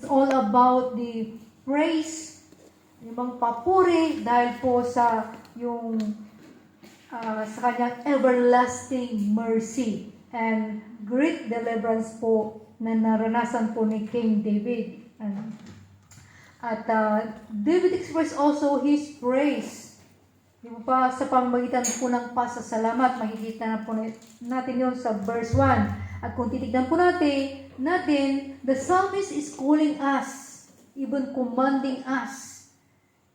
all about the praise, yung mga papuri dahil po sa yung sa kanyang everlasting mercy and great deliverance po na naranasan po ni King David. At David expressed also his praise. Di ba pa sa pamamagitan po ng pasasalamat, makikita na po natin yon sa verse 1. At kung titignan po natin, the psalmist is calling us, even commanding us.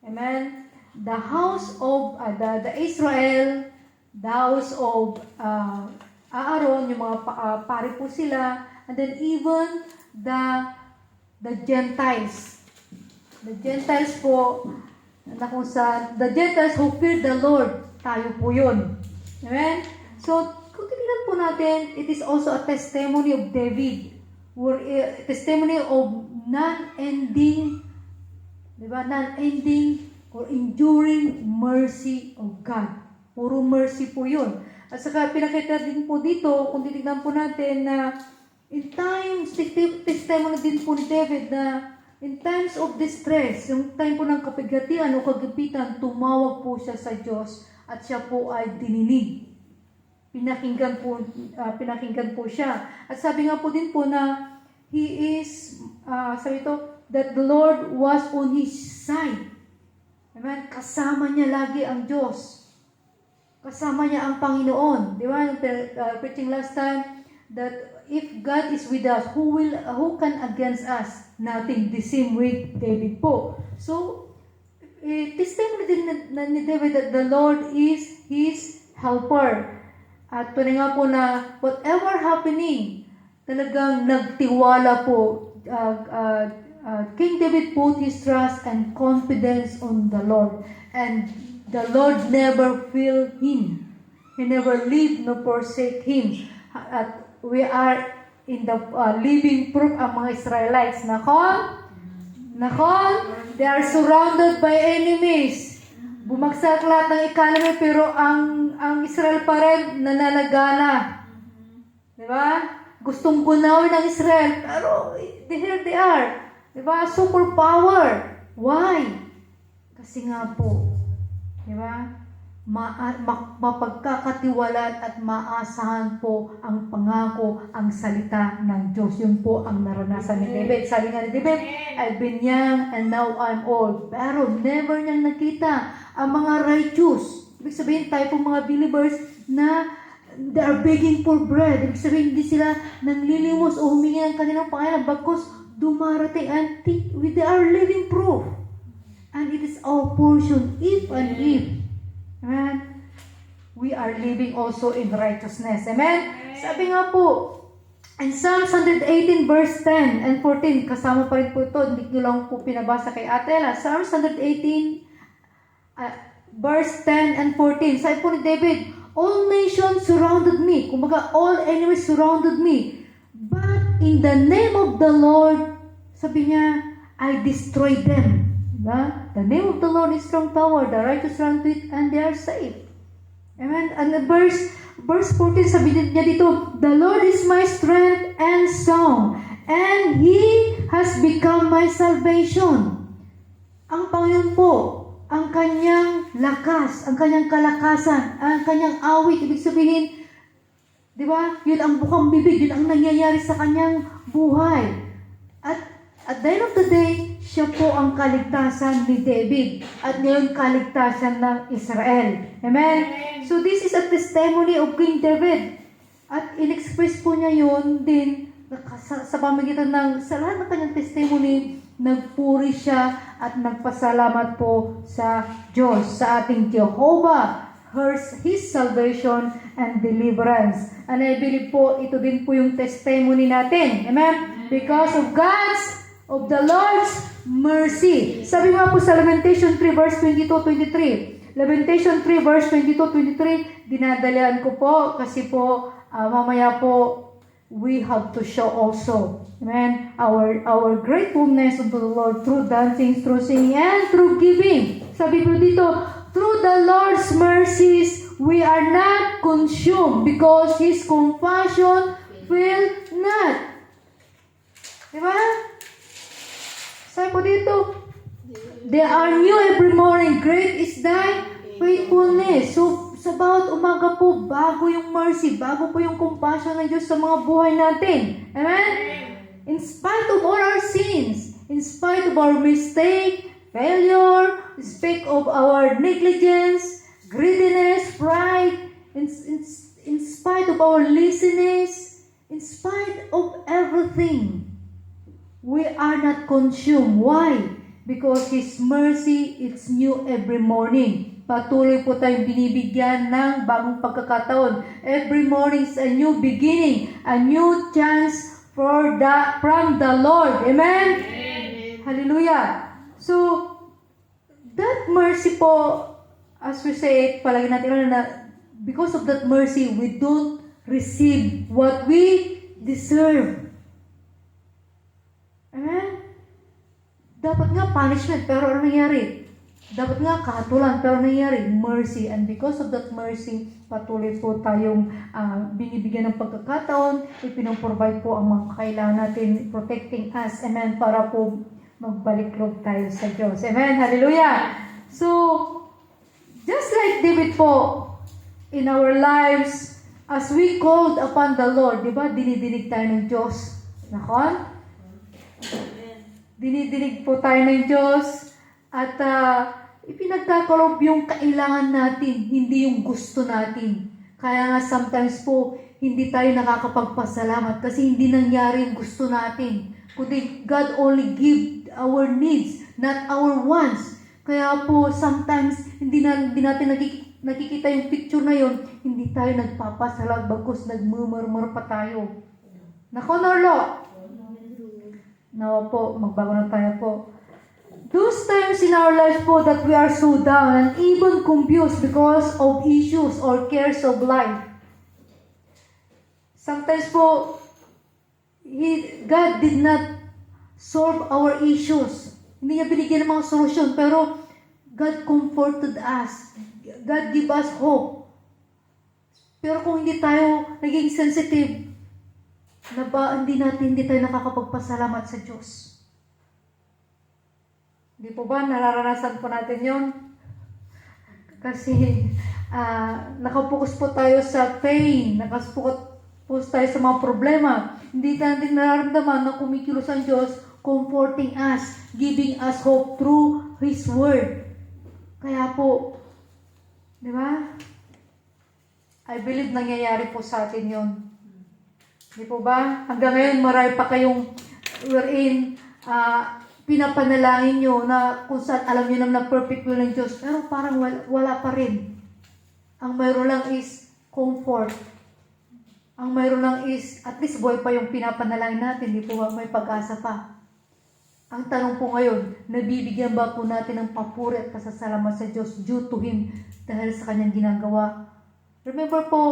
Amen? The house of the Israel, the house of Aaron, yung mga pari po sila, and then even the Gentiles. The Gentiles po, na kung the Gentiles who fear the Lord, tayo po yun. Amen? So, kung tingnan po natin, it is also a testimony of David, or a testimony of non-ending, di ba? Non-ending or enduring mercy of God. Puro mercy po yun. At saka pinakita din po dito, kung titignan po natin na in times, testimony din po ni David na in times of distress, yung time po ng kapigatian o kagipitan, tumawag po siya sa Diyos at siya po ay dininig. Pinakinggan po siya. At sabi nga po din po na he is, sabi ito, that the Lord was on his side. Amen? Kasama niya lagi ang Diyos. Kasama niya ang Panginoon. Di ba? Preaching last time, that if God is with us, who can against us? Nothing. The same with David po. So, testimony din ni David that the Lord is his helper. At tunay nga po na whatever happening, talagang nagtiwala po. King David put his trust and confidence on the Lord. And the Lord never failed him. He never leave nor forsake him. At we are in the living proof ang mga Israelites. Nakon, they are surrounded by enemies. Bumagsak lahat ng economy pero ang Israel pa rin nananagana. Di ba? Gustong gunawin ng Israel pero here they are. Di ba? Superpower. Why? Kasi nga po, di ba? Mapagkakatiwalaan at maasahan po ang pangako, ang salita ng Diyos. Yun po ang naranasan ni David. Sabi nga ni David, I've been young and now I'm old. Pero never niyang nakita ang mga righteous. Ibig sabihin, tayo po mga believers na they are begging for bread. Ibig sabihin, hindi sila nanglilimos o humingi ng kanilang pangailan because dumarating and they are living proof. And it is our portion if and if. Amen. We are living also in righteousness. Amen? Sabi nga po, in Psalms 118 verse 10 and 14, kasama pa rin po ito, hindi ko lang po pinabasa kay Atela. Psalms 118 verse 10 and 14, sabi po ni David, all nations surrounded me. Kumbaga, all enemies surrounded me. But in the name of the Lord, sabi niya, I destroyed them. Diba? The name of the Lord is strong tower. The righteous run to it and they are safe. Amen? And the verse 14, sabi niya dito, the Lord is my strength and song, and He has become my salvation. Ang Panginoon po, ang kanyang lakas, ang kanyang kalakasan, ang kanyang awit, ibig sabihin, di ba? Yun ang bukang bibig, yun ang nangyayari sa kanyang buhay. At the end of the day, siya po ang kaligtasan ni David. At ngayon, kaligtasan ng Israel. Amen? So, this is a testimony of King David. At in-express po niya yun din sa pamagitan sa lahat ng kanyang testimony, nagpuri siya at nagpasalamat po sa Diyos, sa ating Jehovah, His salvation and deliverance. And I believe po, ito din po yung testimony natin. Amen? Because of the Lord's mercy. Sabi nga po sa Lamentation 3 verse 22-23. Lamentation 3 verse 22-23, dinadalian ko po kasi po mamaya po we have to show also, amen, our gratefulness unto the Lord through dancing, through singing, and through giving. Sabi po dito, through the Lord's mercies we are not consumed because His compassion fail not. Diba? dito, they are new every morning. Great is thy faithfulness. So, sa bawat umaga po, bago yung mercy, bago po yung compassion ng Diyos sa mga buhay natin. Amen? In spite of all our sins, in spite of our mistake, failure, in spite of our negligence, greediness, pride, in spite of our laziness, in spite of everything, we are not consumed. Why? Because His mercy is new every morning. Patuloy po tayong binibigyan ng bagong pagkakataon. Every morning is a new beginning, a new chance from the Lord. Amen? Amen. Hallelujah. So, that mercy po, as we say, palagi natin na because of that mercy, we don't receive what we deserve. Amen? Dapat nga punishment, pero ano nangyari? Dapat nga kahatulan, pero nangyari mercy. And because of that mercy, patuloy po tayong binibigyan ng pagkakataon, ipinoprovide po ang mga kailangan natin, protecting us. Amen? Para po magbalik loob tayo sa Diyos. Amen? Hallelujah! So, just like David po, in our lives, as we called upon the Lord, di ba, dinidinig tayo ng Diyos. Nakon? Dinidinig po tayo ng Diyos at ipinagkakalob yung kailangan natin, hindi yung gusto natin. Kaya nga sometimes po, hindi tayo nakakapagpasalamat kasi hindi nangyari yung gusto natin. Kundi God only give our needs, not our wants. Kaya po sometimes hindi natin nakikita yung picture na yon, hindi tayo nagpapasalamat bagkus nagmumurmur pa tayo. Nako, Norlo? Nawa po, magbago na tayo po. Those times in our lives po that we are so down and even confused because of issues or cares of life. Sometimes po, God did not solve our issues. Hindi niya binigyan ng mga solusyon, pero God comforted us. God give us hope. Pero kung hindi tayo naging sensitive, hindi tayo nakakapagpasalamat sa Diyos. Hindi po ba nararanasan po natin yon? Kasi nakapokus po tayo sa pain, nakapokus tayo sa mga problema. Hindi natin nararamdaman na kumikilos ang Diyos, comforting us, giving us hope through His Word. Kaya po, di ba? I believe nangyayari po sa atin yon. Di po ba? Hanggang ngayon, marami pa kayong wherein pinapanalangin nyo na kung saan alam nyo naman na perfect will ng Diyos, pero parang wala pa rin. Ang mayroon lang is comfort. Ang mayroon lang is, at least buhay pa yung pinapanalangin natin, di po ba? May pag-asa pa. Ang tanong po ngayon, nabibigyan ba po natin ng papuri at pasasalamat sa Diyos due to Him dahil sa Kanyang ginagawa? Remember po,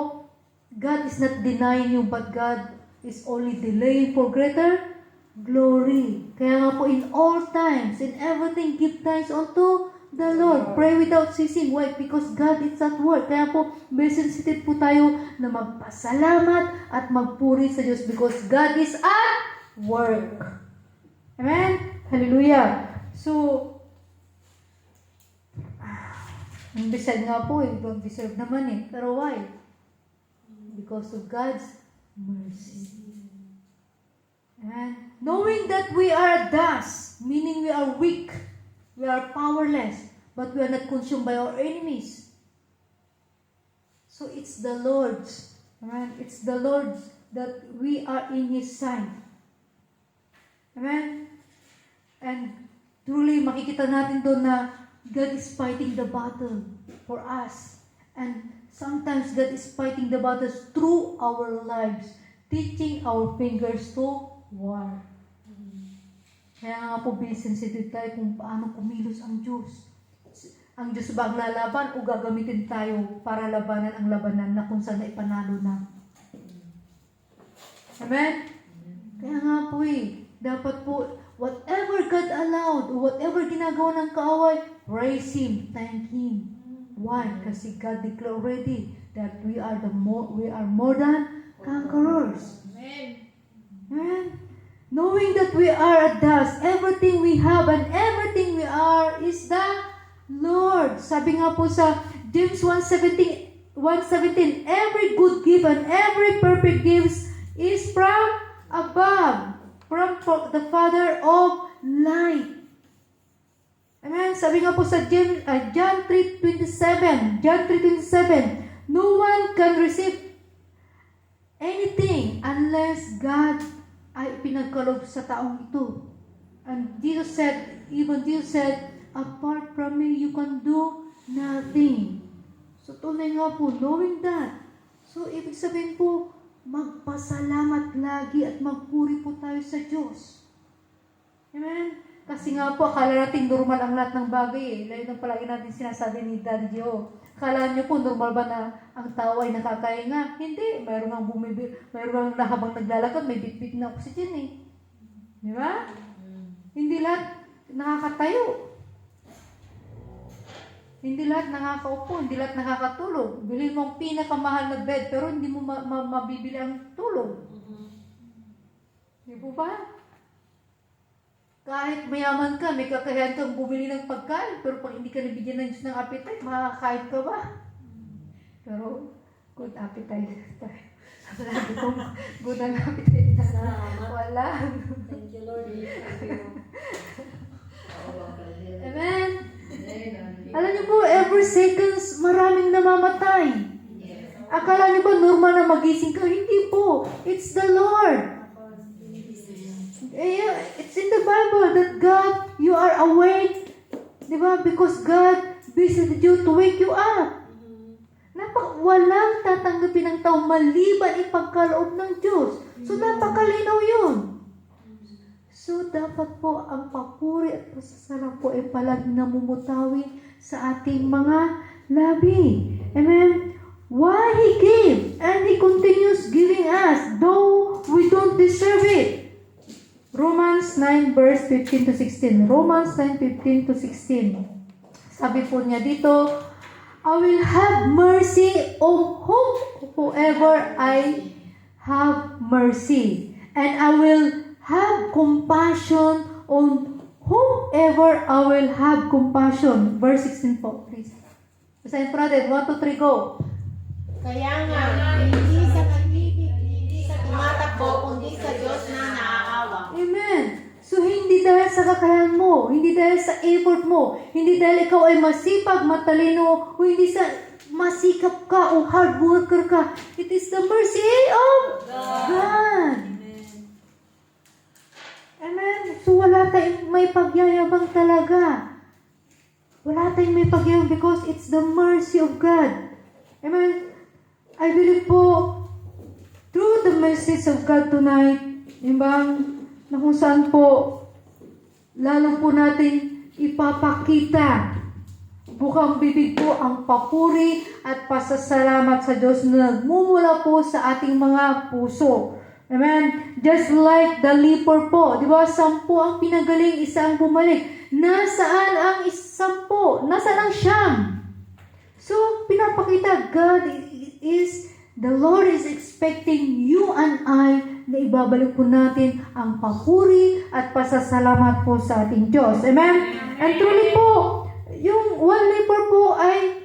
God is not denying you, but God is only delaying for greater glory. Kaya nga po, in all times, in everything, give thanks unto the Lord. Pray without ceasing. Why? Because God is at work. Kaya po, very sensitive po tayo na magpasalamat at magpuri sa Diyos because God is at work. Amen? Hallelujah. So, deserve nga po don't deserve naman eh. Pero why? Because of God's mercy. And knowing that we are dust, meaning we are weak, we are powerless, but we are not consumed by our enemies. So it's the Lord's. Amen? It's the Lord's that we are in His sight. Amen? And truly, makikita natin doon na God is fighting the battle for us. And sometimes God is fighting the battles through our lives, teaching our fingers to war. Kaya nga po, be sensitive tayo kung paano kumilos ang Diyos. Ang Diyos ba ang lalaban o gagamitin tayo para labanan ang labanan na kung saan na ipanalo na? Amen? Kaya nga po dapat po, whatever God allowed, or whatever ginagawa ng kaaway, praise Him, thank Him. Why? Kasi God declared already that we are more than conquerors. Amen. Amen. Knowing that we are a dust, everything we have and Sabi nga po sa James 1:17, every good gift and every perfect gift is from above, from the Father of light. Amen. Sabi nga po sa John 3:27, no one can receive anything unless God ay pinagkaloob sa taong ito. And Jesus said, apart from me, you can do nothing. So, tunay nga po, knowing that. So, ibig sabihin po, magpasalamat lagi at magpuri po tayo sa Diyos. Amen? Kasi nga po, akala natin normal ang lahat ng bagay eh. Lalo na palagi natin sinasabi ni Daddy Joe. Akala niyo po, normal ba na ang tao ay nakakahinga? Hindi. Mayroon nga habang naglalakad, may bit-bit na oxygen eh. Di ba? Hindi lahat nakakatayo. Hindi lahat nakakaupo, hindi lahat nakakatulog. Bilhin mo ang pinakamahal na bed, pero hindi mo mabibili ang tulog. Di po ba? Kahit mayaman ka, may kakayahan kang bumili ng pagkain, pero pag hindi ka nabigyan ng Diyos ng appetite, makakain ka ba? Pero, good appetite tayo. Sabi ko, good ang appetite na. Wala. Thank you, Lord. Amen. Alam niyo po, every seconds, maraming namamatay. Akala niyo ba normal na magising ka? Hindi po. It's the Lord. It's in the Bible that God, you are awake. Diba? Because God visited you to wake you up. Walang tatanggapin ng tao maliban ipagkaloob ng Diyos. So, napakalinaw yun. So, dapat po ang papuri at pasasalamat po ay palagi namumutawi sa ating mga labi. Amen? Why He gave and He continues giving us though we don't deserve it. Romans 9 verse 15 to 16. Romans 9:15 to 16. Sabi po niya dito, I will have mercy on whoever I have mercy, and I will have compassion on whoever I will have compassion. Verse 16 po, please. Basahin po natin. 1, 2, 3, go. Kaya nga, hindi sa pag-ibig, hindi sa tumatakbo, kundi sa Diyos na naaawa. Amen. So, hindi dahil sa kakayahan mo, hindi dahil sa effort mo, hindi dahil ikaw ay masipag, matalino, o hindi sa masikap ka o hard worker ka. It is the mercy of God. Amen. So, wala tayong may pagyayabang talaga. Wala tayong may pagyayabang because it's the mercy of God. Amen. I believe po, through the message of God tonight, na kung saan po, lalo po natin ipapakita, bukang bibig po ang papuri at pasasalamat sa Diyos na nagmumula po sa ating mga puso. Amen? Just like the leper po, di ba? 10 ang pinagaling, 1 ang bumalik. Nasaan ang 10? Nasaan ang 9? So, pinapakita, the Lord is expecting you and I na ibabalik po natin ang papuri at pasasalamat po sa ating Diyos. Amen? And truly po, yung one leper po ay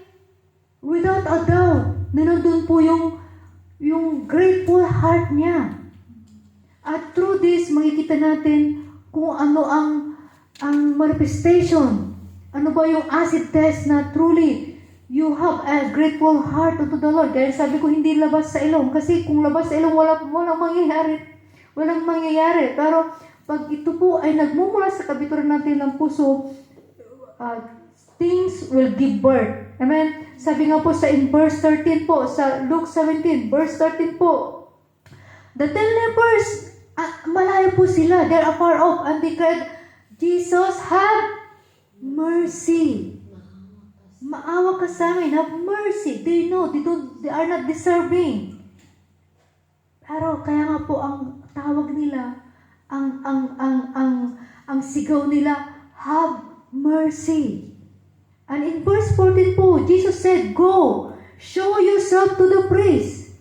without a doubt na nandun po yung grateful heart niya. At through this, makikita natin kung ano ang manifestation. Ano ba yung acid test na truly you have a grateful heart unto the Lord. Kaya sabi ko, hindi labas sa ilong. Kasi kung labas sa ilong, walang mangyayari. Walang mangyayari. Pero pag ito po ay nagmumula sa kabituran natin ng puso, things will give birth. Amen? Sabi nga po in verse 13 po, sa Luke 17, verse 13 po, the 10 lepers, malayo po sila. They're afar off. And they cried, Jesus, have mercy. Maawa ka sa amin, have mercy. They know, they are not deserving. Pero kaya nga po ang tawag nila, ang sigaw nila, have mercy. And in verse 14 po, Jesus said, go, show yourself to the priest.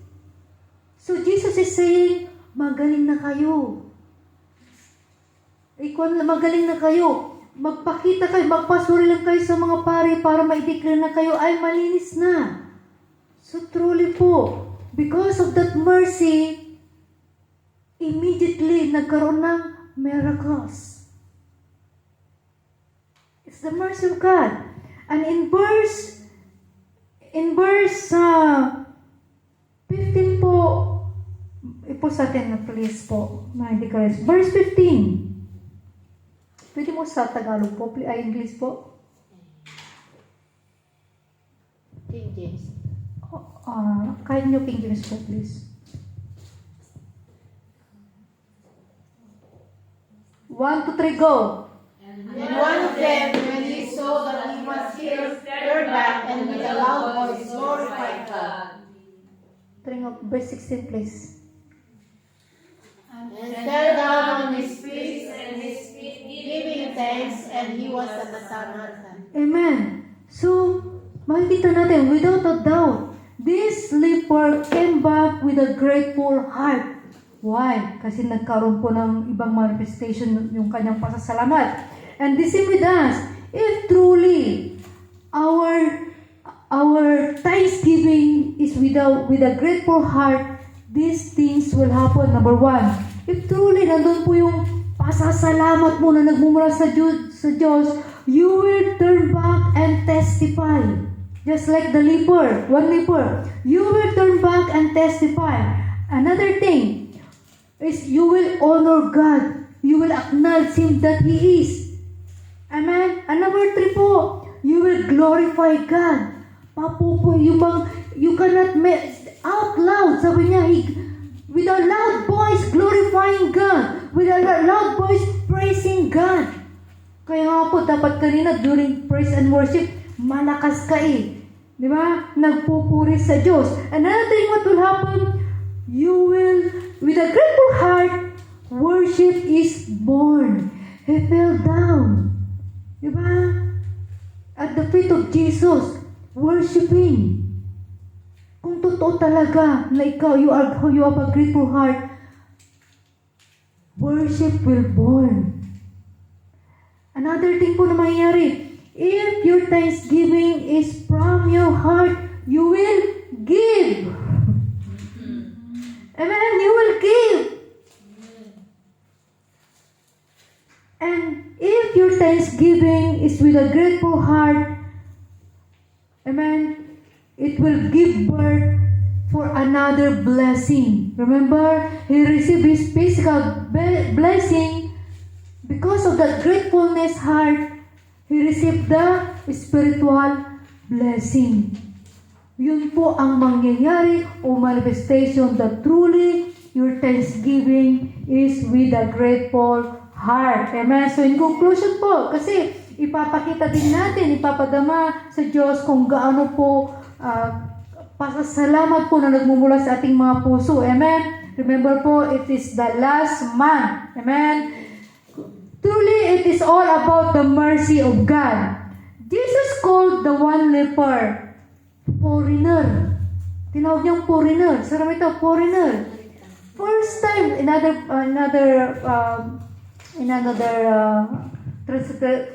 So Jesus is saying, magaling na kayo. Magaling na kayo. magpakita kayo, magpasuri lang kayo sa mga pari para ma-declare na kayo ay malinis na. So truly po, because of that mercy, immediately nagkaroon ng miracles. It's the mercy of God. And in verse 15 po, ipost natin na please po, hindi ka rin. Verse 15. Pwede mo sa Tagalog po, ay English po. King James. Kahit nyo King James po, please. 1, 2, 3, go! And one of them, when he saw that he was healed, turned back and with a loud voice glorified God. Bring up verse 16, please. And fell down on his face and his feet, giving thanks, and he was at the Samaritan. Amen. So, makikita natin, without a doubt, this leper came back with a grateful heart. Why? Kasi nagkaroon po ng ibang manifestation yung kanyang pasasalamat. And the same with us. If truly our thanksgiving is with a grateful heart, these things will happen. Number 1, if truly nandun po yung pasasalamat mo na nagmumula sa Diyos, you will turn back and testify. Just like the leper, one leper, you will turn back and testify. Another thing is you will honor God. You will acknowledge Him that He is. Amen? And number 3 po, you will glorify God. Papupo, you cannot out loud, sabi niya, with a loud voice glorifying God, with a loud voice praising God. Kaya nga po, dapat kanina during praise and worship, malakas ka eh. Di ba? Nagpupuri sa Diyos. Another thing what will happen, you will, with a grateful heart, worship is born. He fell down. Di ba? At the feet of Jesus, worshiping. Kung totoo talaga na ikaw, you have a grateful heart, worship will born. Another thing po na mangyayari, if your thanksgiving is from your heart, you will give. Amen? You will give. And if your thanksgiving is with a grateful heart, amen, it will give birth for another blessing. Remember, he received his physical blessing because of that gratefulness heart. He received the spiritual blessing. Yun po ang mangyayari o manifestation that truly your thanksgiving is with a grateful heart. Amen? So in conclusion po, kasi ipapakita din natin, ipapadama sa Diyos kung gaano po pasasalamat po na nagmumula sa ating mga puso. Amen? Remember po, it is the last month. Amen? Truly, it is all about the mercy of God. Jesus called the one leper foreigner. Tinawag niyang foreigner. Sarap ito, foreigner. First time,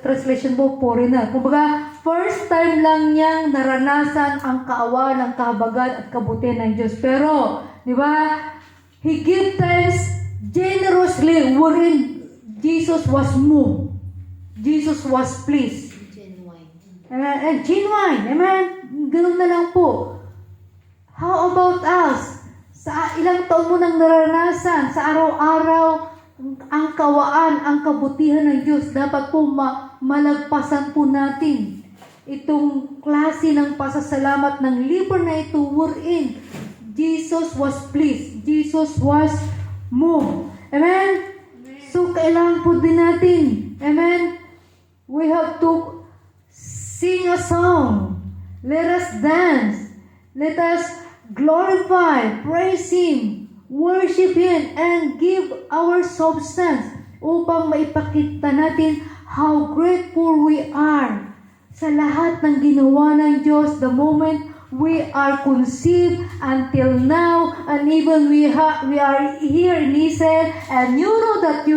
translation po, foreigner. Kumbaga, first time lang niyang naranasan ang kaawan, ang kahabagan at kabutihan ng Diyos. Pero, di ba, He gave thanks generously wherein Jesus was moved. Jesus was pleased. Genuine. And genuine. Amen? Ganun na lang po. How about us? Sa ilang taon mo nang naranasan, sa araw-araw, ang kawaan, ang kabutihan ng Diyos, dapat po malagpasan po natin itong klase ng pasasalamat ng leper na ito wherein Jesus was pleased. Jesus was moved. Amen? So, kailangan po din natin. Amen? We have to sing a song. Let us dance. Let us glorify, praise Him, worship Him, and give our substance upang maipakita natin how grateful we are sa lahat ng ginawa ng Diyos the moment we are conceived until now, and even we are here in Israel, and you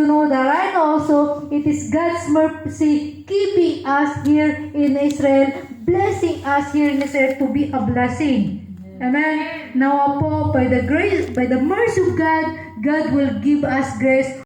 know that I also, it is God's mercy keeping us here in Israel, blessing us here in Israel to be a blessing. Amen. Now po, by the mercy of God, God will give us grace